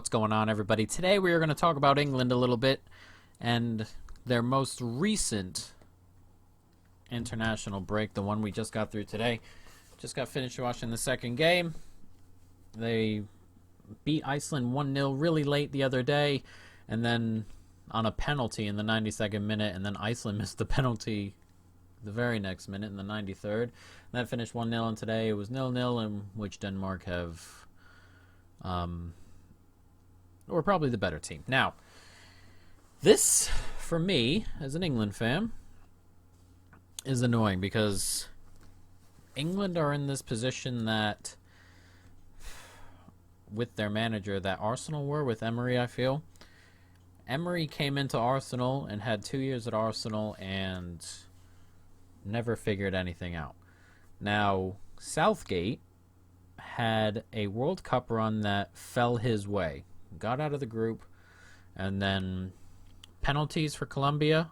What's going on, everybody? Today we are going to talk about England a little bit and their most recent international break, the one we just got through today. Just got finished watching the second game. They beat Iceland 1-0 really late the other day, and then on a penalty in the 92nd minute, and then Iceland missed the penalty the very next minute in the 93rd. And that finished 1-0, and today it was 0-0, in which Denmark have... We're probably the better team. Now, this, for me, as an England fan, is annoying because England are in this position that, with their manager, that Arsenal were with Emery, I feel. Emery came into Arsenal and had 2 years at Arsenal and never figured anything out. Now, Southgate had a World Cup run that fell his way. Got out of the group, and then penalties for Colombia,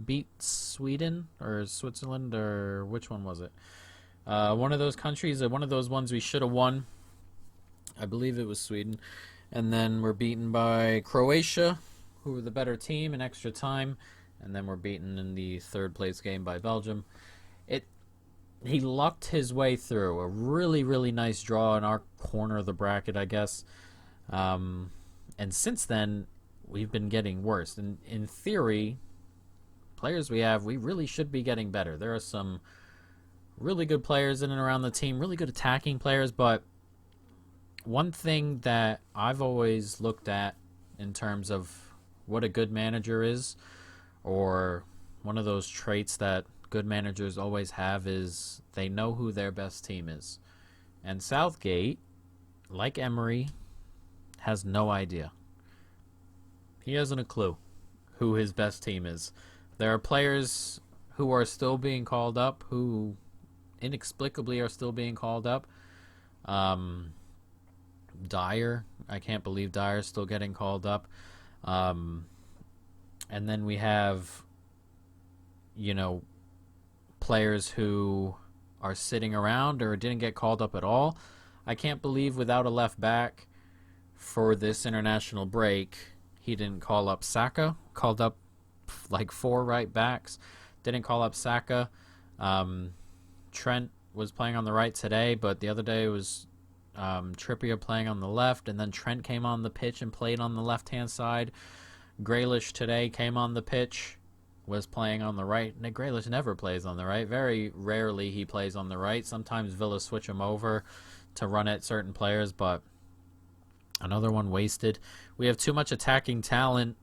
beat Sweden or Switzerland, or which one was it? One of those countries, one of those ones we should have won. I believe it was Sweden. And then we're beaten by Croatia, who were the better team in extra time, and then we're beaten in the third place game by Belgium. He lucked his way through a really, really nice draw in our corner of the bracket, I guess. And since then, we've been getting worse. And in theory, players we really should be getting better. There are some really good players in and around the team, really good attacking players, but one thing that I've always looked at in terms of what a good manager is, or one of those traits that good managers always have, is they know who their best team is. And Southgate, like Emery, has no idea. He hasn't a clue who his best team is. There are players who are still being called up, who inexplicably are still being called up. Dyer, I can't believe Dyer's still getting called up. And then we have, players who are sitting around or didn't get called up at all. I can't believe without a left back for this international break, he didn't call up Saka. Called up like 4 right backs. Didn't call up Saka. Trent was playing on the right today, but the other day it was Trippier playing on the left, and then Trent came on the pitch and played on the left-hand side. Grealish today came on the pitch, was playing on the right. Nick Grealish never plays on the right. Very rarely he plays on the right. Sometimes Villa switch him over to run at certain players, but another one wasted. We have too much attacking talent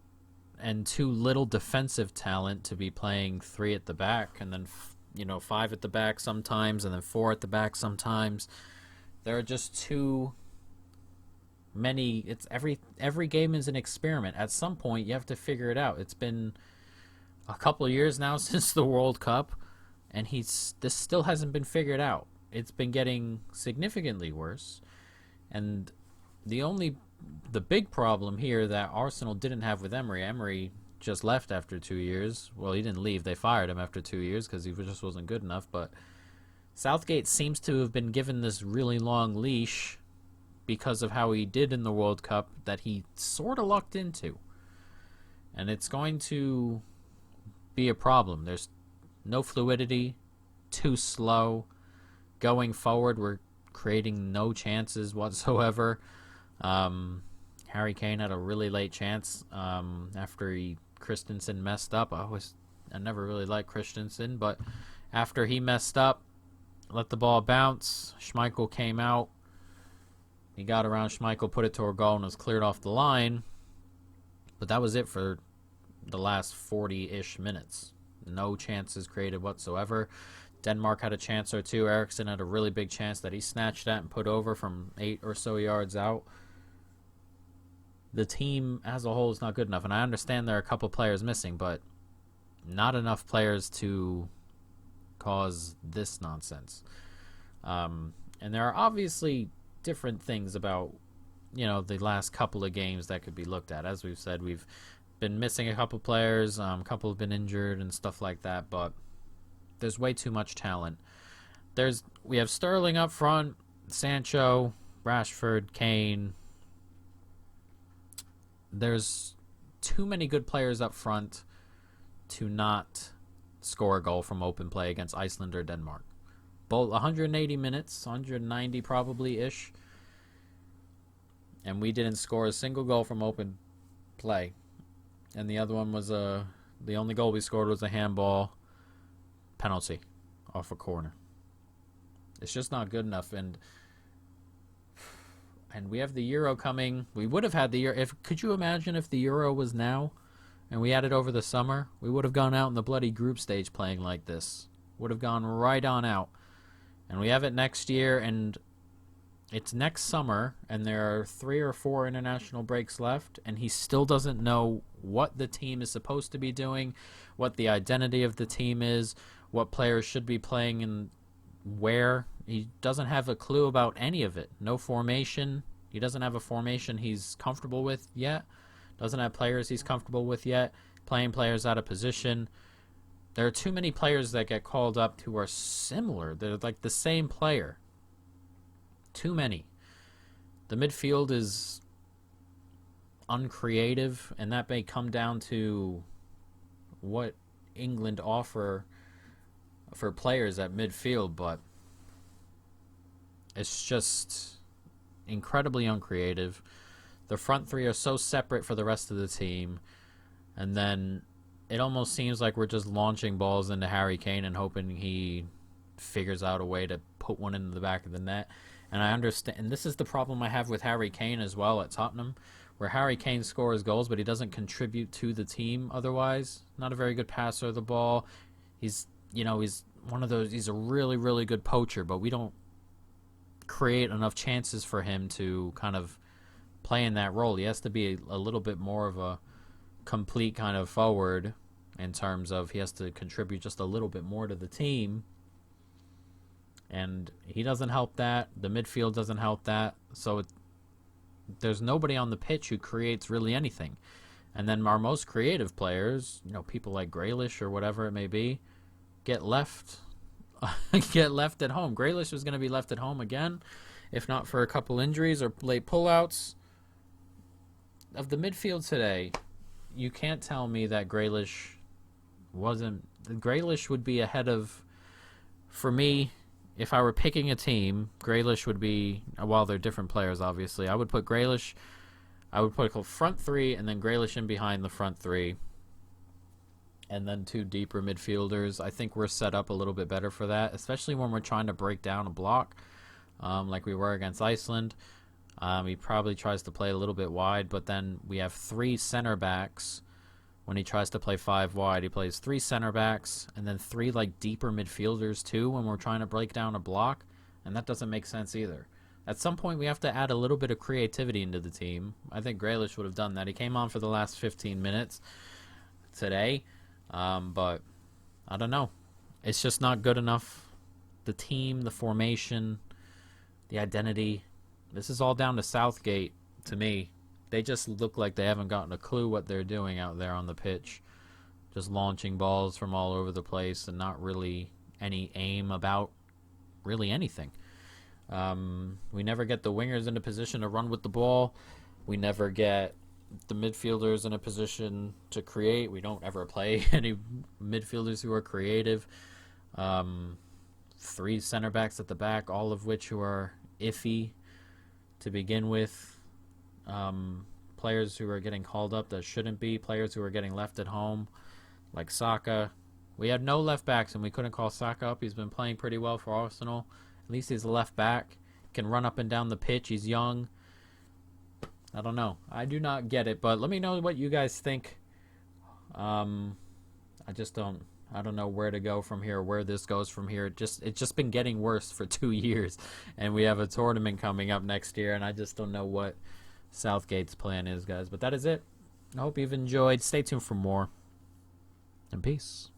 and too little defensive talent to be playing 3 at the back, and then 5 at the back sometimes, and then 4 at the back sometimes. There are just too many. It's every game is an experiment. At some point, you have to figure it out. It's been a couple of years now since the World Cup, and this still hasn't been figured out. It's been getting significantly worse, and the big problem here that Arsenal didn't have with Emery just left after 2 years. Well, he didn't leave. They fired him after 2 years because he just wasn't good enough. But Southgate seems to have been given this really long leash because of how he did in the World Cup that he sort of lucked into. And it's going to be a problem. There's no fluidity, too slow. Going forward, we're creating no chances whatsoever. Harry Kane had a really late chance after Christensen messed up. I never really liked Christensen, but after he messed up, let the ball bounce. Schmeichel came out. He got around Schmeichel, put it to a goal, and was cleared off the line. But that was it for the last 40-ish minutes. No chances created whatsoever. Denmark had a chance or two. Eriksen had a really big chance that he snatched at and put over from 8 or so yards out. The team as a whole is not good enough, and I understand there are a couple players missing, but not enough players to cause this nonsense. And there are obviously different things about, the last couple of games that could be looked at. As we've said, we've been missing a couple players, a couple have been injured and stuff like that, but there's way too much talent. We have Sterling up front, Sancho, Rashford, Kane, there's too many good players up front to not score a goal from open play against Iceland or Denmark. Both 180 minutes, 190 probably ish, and we didn't score a single goal from open play. And the other one was the only goal we scored was a handball penalty off a corner. It's just not good enough. And we have the Euro coming. We would have had the Euro. Could you imagine if the Euro was now and we had it over the summer? We would have gone out in the bloody group stage playing like this. Would have gone right on out. And we have it next year, and it's next summer, and there are 3 or 4 international breaks left, and he still doesn't know what the team is supposed to be doing, what the identity of the team is, what players should be playing and where. He doesn't have a clue about any of it. No formation. He doesn't have a formation he's comfortable with yet. Doesn't have players he's comfortable with yet. Playing players out of position. There are too many players that get called up who are similar. They're like the same player. Too many. The midfield is uncreative, and that may come down to what England offer for players at midfield, but it's just incredibly uncreative. The front three are so separate for the rest of the team, and then it almost seems like we're just launching balls into Harry Kane and hoping he figures out a way to put one in the back of the net. And I understand, and this is the problem I have with Harry Kane as well at Tottenham, where Harry Kane scores goals, but he doesn't contribute to the team otherwise. Not a very good passer of the ball. He's one of those, he's a really, really good poacher, but we don't create enough chances for him to kind of play in that role. He has to be a little bit more of a complete kind of forward in terms of he has to contribute just a little bit more to the team. And he doesn't help that. The midfield doesn't help that. So there's nobody on the pitch who creates really anything. And then our most creative players, people like Grealish or whatever it may be, get left at home. Grealish was going to be left at home again, if not for a couple injuries or late pullouts. Of the midfield today, you can't tell me that Grealish would be ahead of, for me, if I were picking a team, Grealish would be, while they're different players, obviously, I would put Grealish, I would put a front three, and then Grealish in behind the front three, and then 2 deeper midfielders. I think we're set up a little bit better for that, especially when we're trying to break down a block, like we were against Iceland. He probably tries to play a little bit wide, but then we have 3 center backs. When he tries to play 5 wide, he plays 3 center backs and then 3 deeper midfielders too when we're trying to break down a block, and that doesn't make sense either. At some point, we have to add a little bit of creativity into the team. I think Grealish would have done that. He came on for the last 15 minutes today, but I don't know. It's just not good enough. The team, the formation, the identity. This is all down to Southgate to me. They just look like they haven't gotten a clue what they're doing out there on the pitch. Just launching balls from all over the place and not really any aim about really anything. We never get the wingers in a position to run with the ball. We never get the midfielders in a position to create. We don't ever play any midfielders who are creative. 3 center backs at the back, all of which who are iffy to begin with. Players who are getting called up that shouldn't be, players who are getting left at home, like Saka. We had no left backs, and we couldn't call Saka up. He's been playing pretty well for Arsenal. At least he's a left back. Can run up and down the pitch. He's young. I don't know. I do not get it, but let me know what you guys think. I don't know where to go from here, where this goes from here. It's just been getting worse for 2 years, and we have a tournament coming up next year, and I just don't know what Southgate's plan is, guys. But that is it. I hope you've enjoyed. Stay tuned for more. And peace.